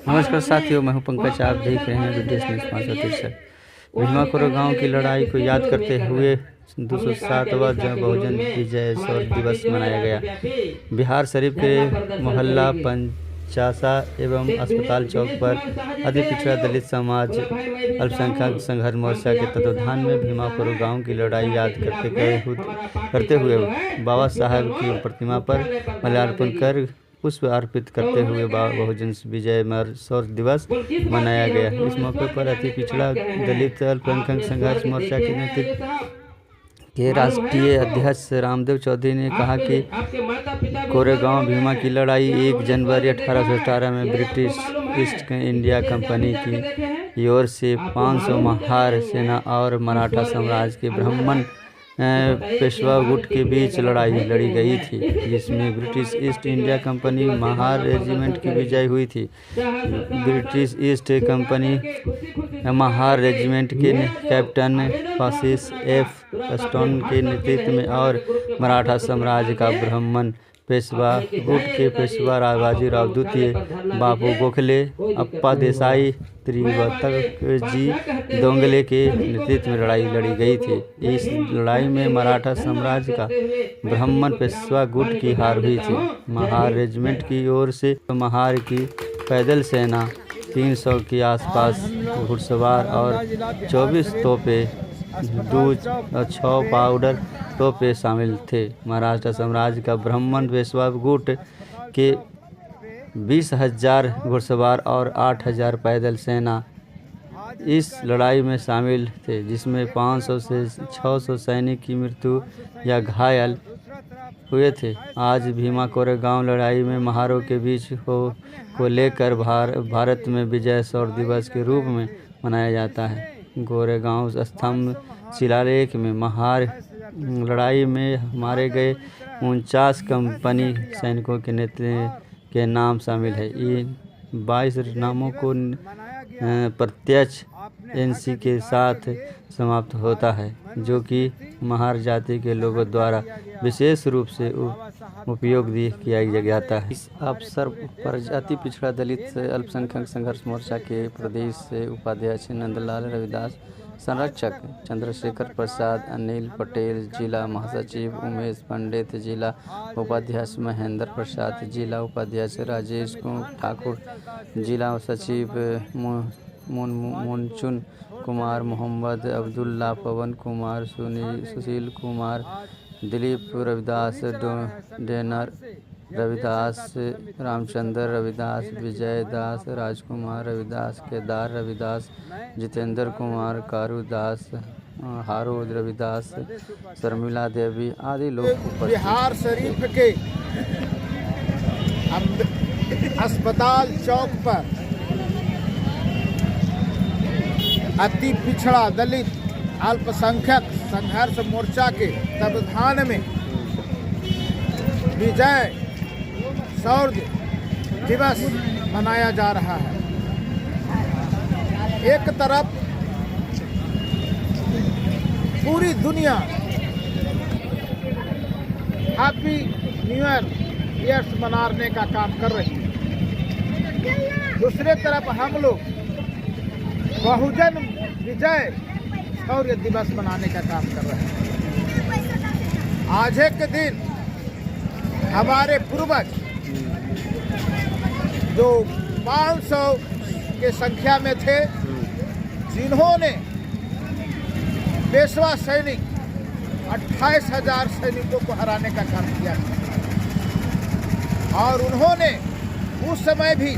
नमस्कार साथियों, मैं हूं पंकज। आप देख रहे हैं विदेश न्यूज़ 563। भीमा कोरेगांव की लड़ाई को याद करते हुए 207वां बहुजन विजय शौर्य दिवस मनाया गया। बिहार शरीफ के मोहल्ला पंचासा एवं अस्पताल चौक पर अति पिछड़ा दलित समाज अल्पसंख्यक संघर्ष मोर्चा के तत्वाधान में भीमा कोरेगांव की लड़ाई याद करते हुए बाबा साहब की प्रतिमा पर माल्यार्पण कर पुष्प अर्पित करते हुए बहुजन विजय शौर्य दिवस मनाया गया। इस मौके पर अति पिछड़ा दलित अल्पसंख्यक संघर्ष मोर्चा के नेतृत्व के राष्ट्रीय अध्यक्ष रामदेव चौधरी ने कहा कि कोरेगांव भीमा की लड़ाई 1 जनवरी 1818 में ब्रिटिश ईस्ट इंडिया कंपनी की ओर से 500 महार सेना और मराठा साम्राज्य के ब्राह्मण पेशवा गुट के बीच लड़ाई लड़ी गई थी, जिसमें British east India company Mahar regiment की विजय हुई थी। British east company Mahar regiment के कैप्टन फ्रांसिस एफ स्टोन के नेतृत्व में और मराठा साम्राज्य का ब्राह्मण पेशवा गुट के पेशवा बाजीराव द्वितीय, बापू गोखले, अप्पा देसाई, त्रिवतक जी दोंगले के नेतृत्व में लड़ाई लड़ी गई थी। इस लड़ाई में मराठा साम्राज्य का ब्राह्मण पेशवा गुट की हार हुई थी। महार रेजिमेंट की ओर से महार की पैदल सेना 300 के आसपास घुड़सवार और 24 तोपें, 6 पाउडर तोपें शामिल थे। मराठा साम्राज्य का ब्राह्मण पेशवा गुट के 20,000 घुड़सवार और 8,000 पैदल सेना इस लड़ाई में शामिल थे, जिसमें 500 से 600 सैनिक की मृत्यु या घायल हुए थे। आज भीमा कोरेगांव लड़ाई में महारों के बीच को लेकर भारत में विजय शौर्य दिवस के रूप में मनाया जाता है। कोरेगांव स्तंभ शिलालेख में महार लड़ाई में मारे गए 49 कंपनी सैनिकों के नेता के नाम शामिल है। इन 22 नामों को प्रत्यक्ष एनसी के साथ समाप्त होता है, जो कि महार जाति के लोगों द्वारा विशेष रूप से उपयोग किया जाता है। इस अवसर पर अति पिछड़ा दलित अल्पसंख्यक संघर्ष मोर्चा के प्रदेश उपाध्यक्ष नंदलाल रविदास, संरक्षक चंद्रशेखर प्रसाद, अनिल पटेल, जिला महासचिव उमेश पंडित, जिला उपाध्यक्ष महेंद्र प्रसाद, जिला उपाध्यक्ष राजेश ठाकुर, जिला सचिव मुनचुन कुमार, मोहम्मद अब्दुल्ला, पवन कुमार, सुशील कुमार, दिलीप रविदास, डेनर रविदास, रामचंद्र रविदास, विजय दास, राजकुमार रविदास, केदार रविदास, जितेंद्र कुमार, कारू दास, हारूद रविदास, शर्मिला देवी आदि लोग बिहार शरीफ के अस्पताल चौक पर अति पिछड़ा दलित अल्पसंख्यक संघर्ष मोर्चा के तत्वाधान में विजय शौर्य दिवस मनाया जा रहा है। एक तरफ पूरी दुनिया हैप्पी न्यू ईयर्स मनाने का काम कर रही है, दूसरे तरफ हम लोग बहुजन विजय शौर्य दिवस मनाने का काम कर रहे हैं। आज के दिन हमारे पूर्वज जो 500 के संख्या में थे, जिन्होंने पेशवा सैनिक 28,000 सैनिकों को हराने का काम किया और उन्होंने उस समय भी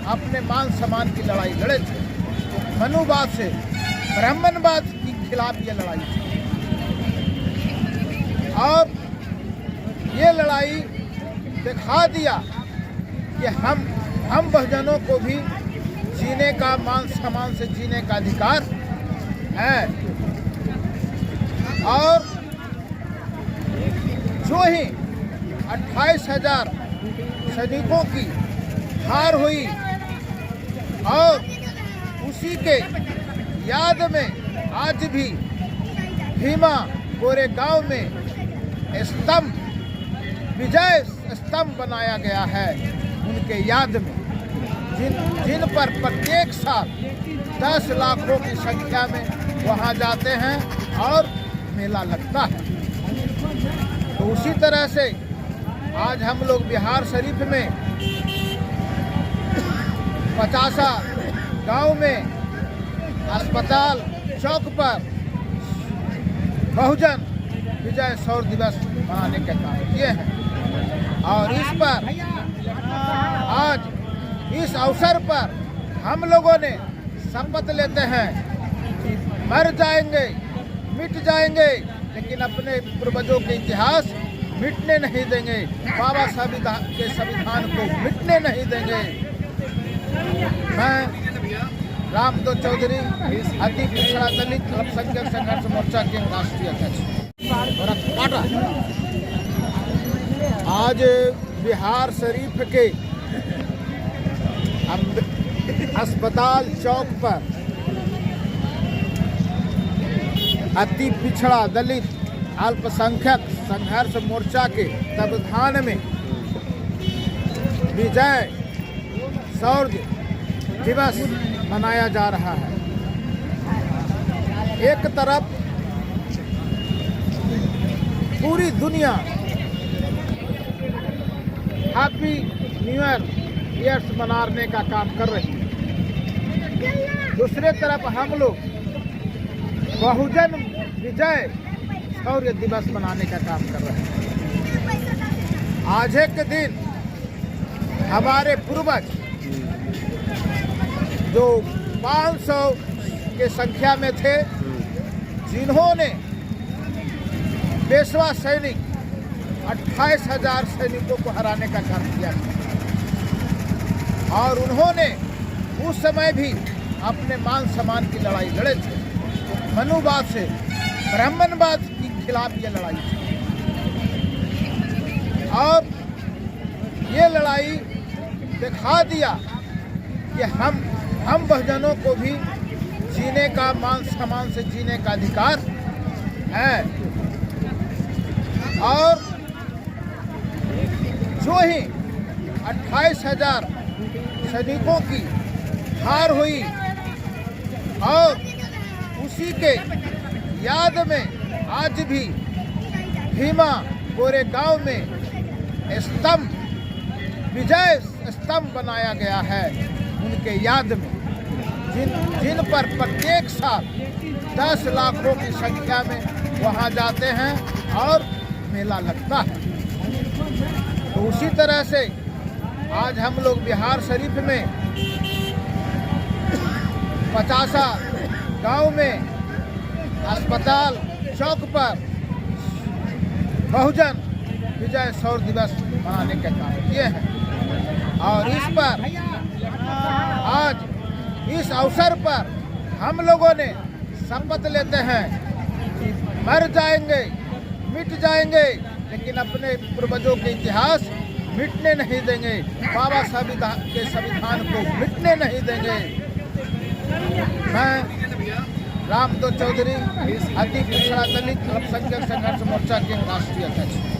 अपने मान सम्मान की लड़ाई लड़े थे। मनुवाद से ब्राह्मणवाद के खिलाफ ये लड़ाई थी और ये लड़ाई दिखा दिया कि हम बहुजनों को भी जीने का, मान सम्मान से जीने का अधिकार है। और जो ही 28,000 सैनिकों की हार हुई और उसी के याद में आज भी भीमा कोरेगांव में स्तंभ विजय स्तंभ बनाया गया है उनके याद में। जिन पर प्रत्येक साल 10 लाखों की संख्या में वहाँ जाते हैं और मेला लगता है। तो उसी तरह से आज हम लोग बिहार शरीफ में 50 गांव में अस्पताल चौक पर बहुजन विजय शौर्य दिवस मनाने का काम किए हैं। और इस पर आज इस अवसर पर हम लोगों ने शपथ लेते हैं कि मर जाएंगे, मिट जाएंगे, लेकिन अपने पूर्वजों के इतिहास मिटने नहीं देंगे, बाबा साहब के संविधान को मिटने नहीं देंगे। मैं रामदो चौधरी अति पिछड़ा दलित अल्पसंख्यक संघर्ष मोर्चा के राष्ट्रीय अध्यक्ष। आज बिहार शरीफ के अस्पताल चौक पर अति पिछड़ा दलित अल्पसंख्यक संघर्ष मोर्चा के तत्वाधान में विजय शौर्य दिवस मनाया जा रहा है। एक तरफ पूरी दुनिया हैप्पी न्यू ईयर्स मनाने का काम कर रही है, दूसरे तरफ हम लोग बहुजन विजय शौर्य दिवस मनाने का काम कर रहे हैं। आज के दिन हमारे पूर्वज जो 500 के संख्या में थे, जिन्होंने पेशवा सैनिक 28,000 सैनिकों को हराने का काम किया और उन्होंने उस समय भी अपने मान सम्मान की लड़ाई लड़े थे। मनुवाद से ब्राह्मणवाद के खिलाफ ये लड़ाई थी और ये लड़ाई दिखा दिया कि हम बहुजनों को भी जीने का, मान सम्मान से जीने का अधिकार है। और जो ही 28,000 सैनिकों की हार हुई और उसी के याद में आज भी भीमा गोरे गांव में स्तंभ, विजय स्तंभ बनाया गया है उनके याद में, जिन पर प्रत्येक साल 10 लाखों की संख्या में वहां जाते हैं और मेला लगता है। तो उसी तरह से आज हम लोग बिहार शरीफ में 50 गांव में अस्पताल चौक पर बहुजन विजय शौर्य दिवस मनाने का काम किए हैं। और इस पर आज इस अवसर पर हम लोगों ने शपथ लेते हैं कि मर जाएंगे, मिट जाएंगे, लेकिन अपने पूर्वजों के इतिहास मिटने नहीं देंगे, बाबा साहब के संविधान को मिटने नहीं देंगे। मैं रामदो चौधरी अति पिछड़ा दलित अल्पसंख्यक संघर्ष मोर्चा के राष्ट्रीय अध्यक्ष।